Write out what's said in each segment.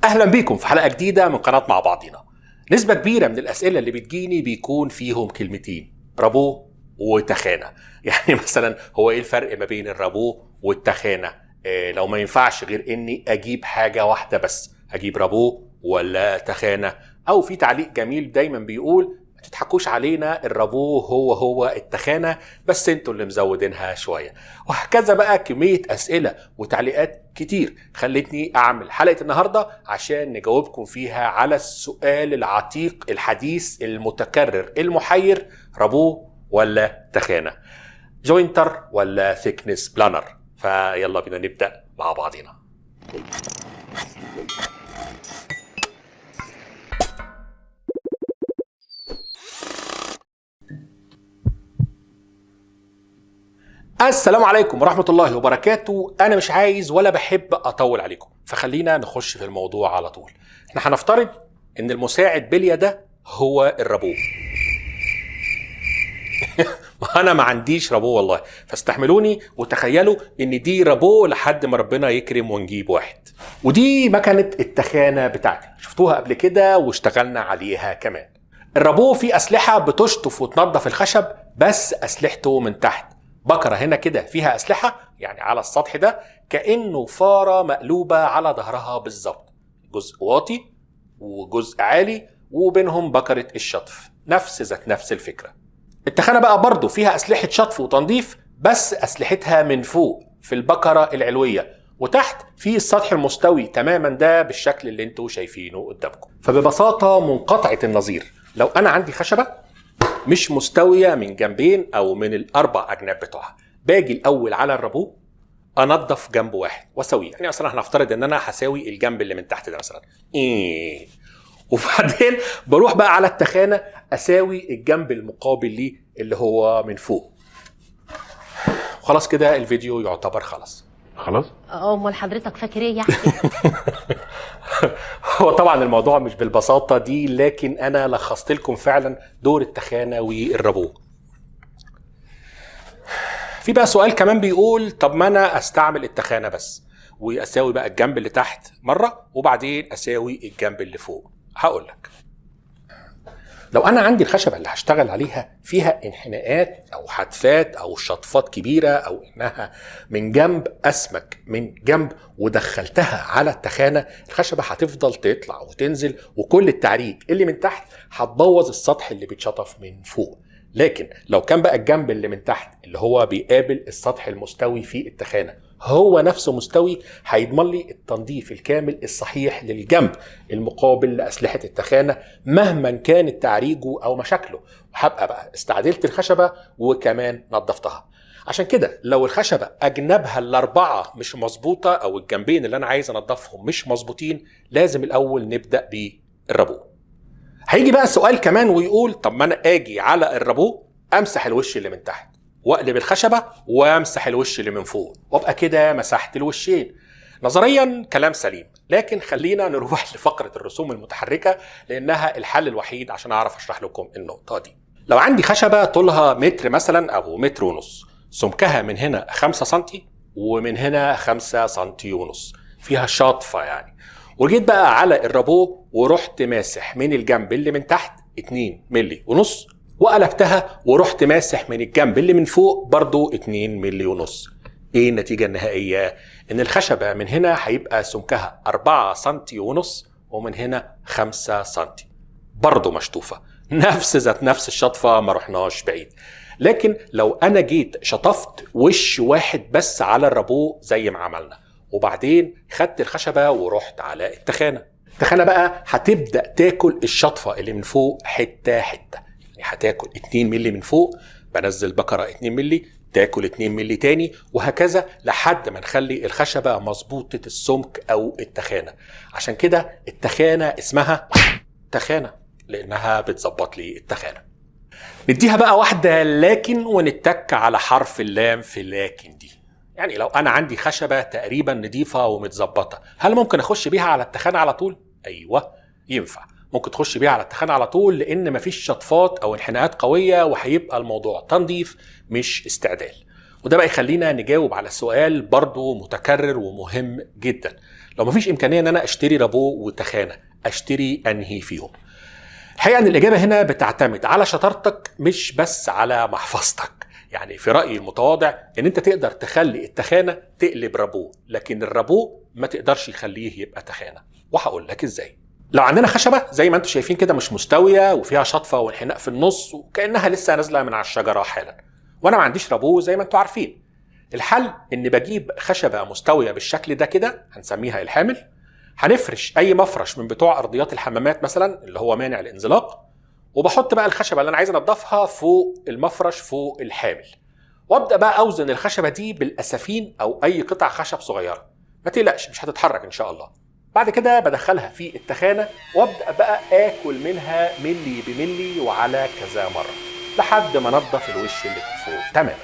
اهلا بيكم في حلقه جديده من قناه مع بعضينا. نسبه كبيره من الاسئله اللي بتجيني بيكون فيهم كلمتين: رابو وتخانه. يعني مثلا هو ايه الفرق ما بين الرابو والتخانه؟ لو ما ينفعش غير اني اجيب حاجه واحده بس، هجيب رابو ولا تخانه؟ او في تعليق جميل دايما بيقول: ما تضحكوش علينا، الرابو هو التخانه، بس انتوا اللي مزودينها شويه. وهكذا بقى كميه اسئله وتعليقات كتير خلتني اعمل حلقه النهارده عشان نجاوبكم فيها على السؤال العتيق الحديث المتكرر المحير: رابو ولا تخانه؟ جوينتر ولا ثيكنس بلانر؟ فيلا بينا نبدا مع بعضنا. السلام عليكم ورحمة الله وبركاته. أنا مش عايز ولا بحب أطول عليكم، فخلينا نخش في الموضوع على طول. احنا هنفترض إن المساعد بلية ده هو الرابو. أنا ما عنديش رابو والله، فاستحملوني وتخيلوا إن دي رابو لحد ما ربنا يكرم ونجيب واحد. ودي مكنة التخانة بتاعتي، شفتوها قبل كده واشتغلنا عليها كمان. الرابو فيه أسلحة بتشطف وتنظف الخشب، بس أسلحته من تحت. بكرة هنا كده فيها أسلحة، يعني على السطح ده كأنه فارة مقلوبة على ظهرها بالظبط، جزء واطي وجزء عالي وبينهم بكرة الشطف، نفس الفكرة. التخانة بقى برضو فيها أسلحة شطف وتنظيف، بس أسلحتها من فوق في البكرة العلوية، وتحت في السطح المستوي تماما ده بالشكل اللي انتوا شايفينه قدامكم. فببساطة منقطعة النظير، لو أنا عندي خشبة مش مستوية من جنبين أو من الأربع أجناب بتوعها، باجي الأول على الرابو أنظف جنب واحد وأسويه. يعني مثلا هنفترض إن أنا هساوي الجنب اللي من تحت ده مثلا وبعدين بروح بقى على التخانة أساوي الجنب المقابل ليه اللي هو من فوق. خلاص كده الفيديو يعتبر خلاص. امال حضرتك فاكر ايه يعني؟ هو طبعا الموضوع مش بالبساطة دي، لكن أنا لخصت لكم فعلا دور التخانة والرابو. في بقى سؤال كمان بيقول: طب ما أنا أستعمل التخانة بس وأساوي بقى الجنب اللي تحت مرة وبعدين أساوي الجنب اللي فوق. هقول لك، لو أنا عندي الخشبة اللي هشتغل عليها فيها انحناءات أو حدفات أو شطفات كبيرة، أو إنها من جنب أسمك من جنب ودخلتها على التخانة، الخشبة هتفضل تطلع وتنزل، وكل التعريج اللي من تحت هتبوظ السطح اللي بيتشطف من فوق. لكن لو كان بقى الجنب اللي من تحت اللي هو بيقابل السطح المستوي في التخانة هو نفسه مستوي، هيضمن لي التنظيف الكامل الصحيح للجنب المقابل لأسلحة التخانة مهما كانت تعريجه أو مشاكله، وهبقى بقى استعدلت الخشبة وكمان نظفتها. عشان كده لو الخشبة أجنبها الأربعة مش مظبوطة أو الجنبين اللي أنا عايز أنظفهم مش مظبوطين، لازم الأول نبدأ بالرابو. هيجي بقى السؤال كمان ويقول: طب ما أنا أجي على الرابو أمسح الوش اللي من تحت واقلب الخشبة وامسح الوش اللي من فوق، وابقى كده مسحت الوشين. نظريا كلام سليم، لكن خلينا نروح لفقرة الرسوم المتحركة لانها الحل الوحيد عشان اعرف اشرح لكم النقطة دي. لو عندي خشبة طولها متر مثلا او متر ونص، سمكها من هنا 5 سنتي ومن هنا 5 سنتي ونص، فيها شاطفة يعني، وجيت بقى على الرابو ورحت ماسح من الجنب اللي من تحت 2 ملي ونص، وقلبتها ورحت ماسح من الجنب اللي من فوق برضو 2 ملي ونص. ايه النتيجة النهائية؟ ان الخشبة من هنا هيبقى سمكها 4 سنتي ونص ومن هنا 5 سنتي، برضو مشطوفة، نفس الشطفة، ما رحناش بعيد. لكن لو انا جيت شطفت وش واحد بس على الرابو زي ما عملنا، وبعدين خدت الخشبة ورحت على التخانة بقى هتبدأ تاكل الشطفة اللي من فوق حتة حتة. هتاكل 2 ملي من فوق، بنزل بكرة 2 ملي، تاكل 2 ملي تاني، وهكذا لحد ما نخلي الخشبة مظبوطة السمك أو التخانة. عشان كده التخانة اسمها تخانة، لأنها بتظبط لي التخانة. نديها بقى واحدة لكن ونتك على حرف اللام في لكن دي. يعني لو أنا عندي خشبة تقريبا نظيفة ومتظبطة، هل ممكن أخش بيها على التخانة على طول؟ أيوة ينفع، ممكن تخش بيها على التخانة على طول، لان مفيش شطفات او انحناءات قوية، وهيبقى الموضوع تنظيف مش استعدال. وده بقى يخلينا نجاوب على السؤال برضو متكرر ومهم جدا: لو مفيش امكانيه ان انا اشتري رابو وتخانه، اشتري انهي فيهم؟ الحقيقه ان الاجابه هنا بتعتمد على شطارتك مش بس على محفظتك. يعني في رايي المتواضع ان انت تقدر تخلي التخانه تقلب رابو، لكن الرابو ما تقدرش يخليه يبقى تخانه، وهقول لك ازاي. لو عندنا خشبه زي ما انتم شايفين كده مش مستويه وفيها شطفه وانحناء في النص وكانها لسه نازله من على الشجره حالا، وانا ما عنديش رابو زي ما انتم عارفين، الحل ان بجيب خشبه مستويه بالشكل ده كده، هنسميها الحامل. هنفرش اي مفرش من بتوع ارضيات الحمامات مثلا اللي هو مانع الانزلاق، وبحط بقى الخشبه اللي انا عايز انضفها فوق المفرش فوق الحامل، وابدا بقى اوزن الخشبه دي بالاسفين او اي قطع خشب صغيره. ما تقلقش مش هتتحرك ان شاء الله. بعد كده بدخلها في التخانه وابدا بقى اكل منها ملي بملي وعلى كذا مره لحد ما انضف الوش اللي فوق تماما.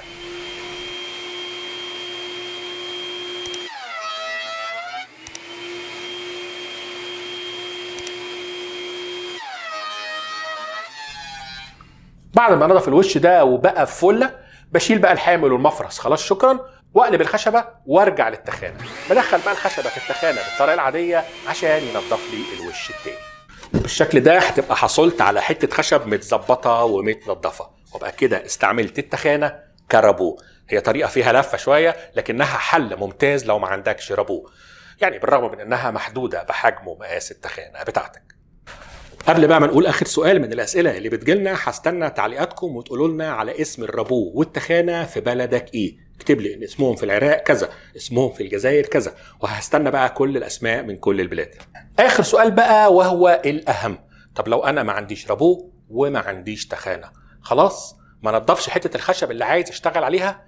بعد ما انضف الوش ده وبقى فله، بشيل بقى الحامل والمفرش خلاص شكرا، واقلب الخشبه وارجع للتخانه. بدخل بقى الخشبه في التخانه بالطريقه العاديه عشان ينضف لي الوش التاني. بالشكل ده هتبقى حصلت على حته خشب متظبطه ومتنضفه، وابقى كده استعملت التخانه كرابو. هي طريقه فيها لفه شويه لكنها حل ممتاز لو ما عندكش رابو، يعني بالرغم من انها محدوده بحجم ومقاس التخانه بتاعتك. قبل بقى ما نقول اخر سؤال من الاسئله اللي بتجيلنا، هستنى تعليقاتكم وتقولوا لنا على اسم الرابو والتخانه في بلدك ايه. اكتب لي ان اسمهم في العراق كذا، اسمهم في الجزائر كذا، وهستنى بقى كل الاسماء من كل البلاد. اخر سؤال بقى وهو الاهم، طب لو انا ما عنديش رابو وما عنديش تخانه، خلاص ما نضفش حته الخشب اللي عايز اشتغل عليها؟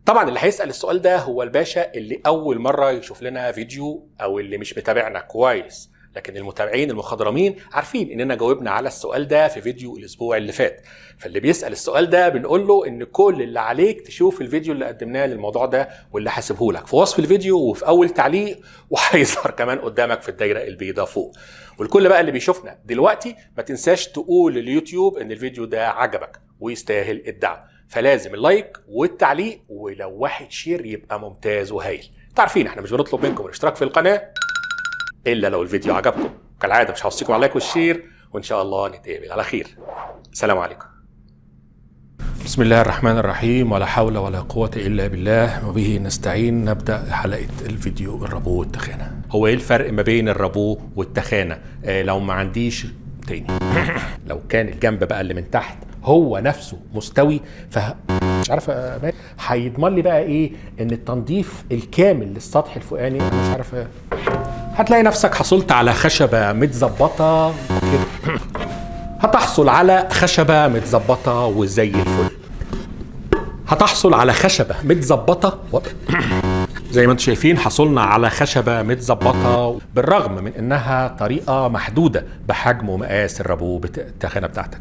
طبعا اللي هيسال السؤال ده هو الباشا اللي اول مره يشوف لنا فيديو او اللي مش متابعنا كويس، لكن المتابعين المخضرمين عارفين اننا جاوبنا على السؤال ده في فيديو الاسبوع اللي فات. فاللي بيسال السؤال ده بنقول له ان كل اللي عليك تشوف الفيديو اللي قدمناه للموضوع ده واللي هسيبه لك في وصف الفيديو وفي اول تعليق، وهيظهر كمان قدامك في الدايره البيضاء فوق. والكل بقى اللي بيشوفنا دلوقتي ما تنساش تقول لليوتيوب ان الفيديو ده عجبك ويستاهل الدعم، فلازم اللايك والتعليق، ولو واحد شير يبقى ممتاز وهايل. تعرفين احنا مش بنطلب منكم الاشتراك في القناه الا لو الفيديو عجبكم، كالعاده مش هوصيكم على اللايك والشير، وان شاء الله نتقابل على خير. السلام عليكم. بسم الله الرحمن الرحيم، ولا حول ولا قوة إلا بالله، وبه نستعين. نبدأ حلقة الفيديو الرابو والتخانة. هو إيه الفرق ما بين الرابو والتخانة؟ لو ما عنديش تاني لو كان الجنب بقى اللي من تحت هو نفسه مستوي، مش عارف هيضمن لي بقى ايه ان التنظيف الكامل للسطح الفوقاني. انا مش عارف هتلاقي نفسك حصلت على خشبه متظبطه كده هتحصل على خشبه متظبطه وزي الفل. هتحصل على خشبه متظبطه زي ما انتم شايفين حصلنا على خشبه متظبطه بالرغم من انها طريقه محدوده بحجم ومقاس الرابو التخانه بتاعتك.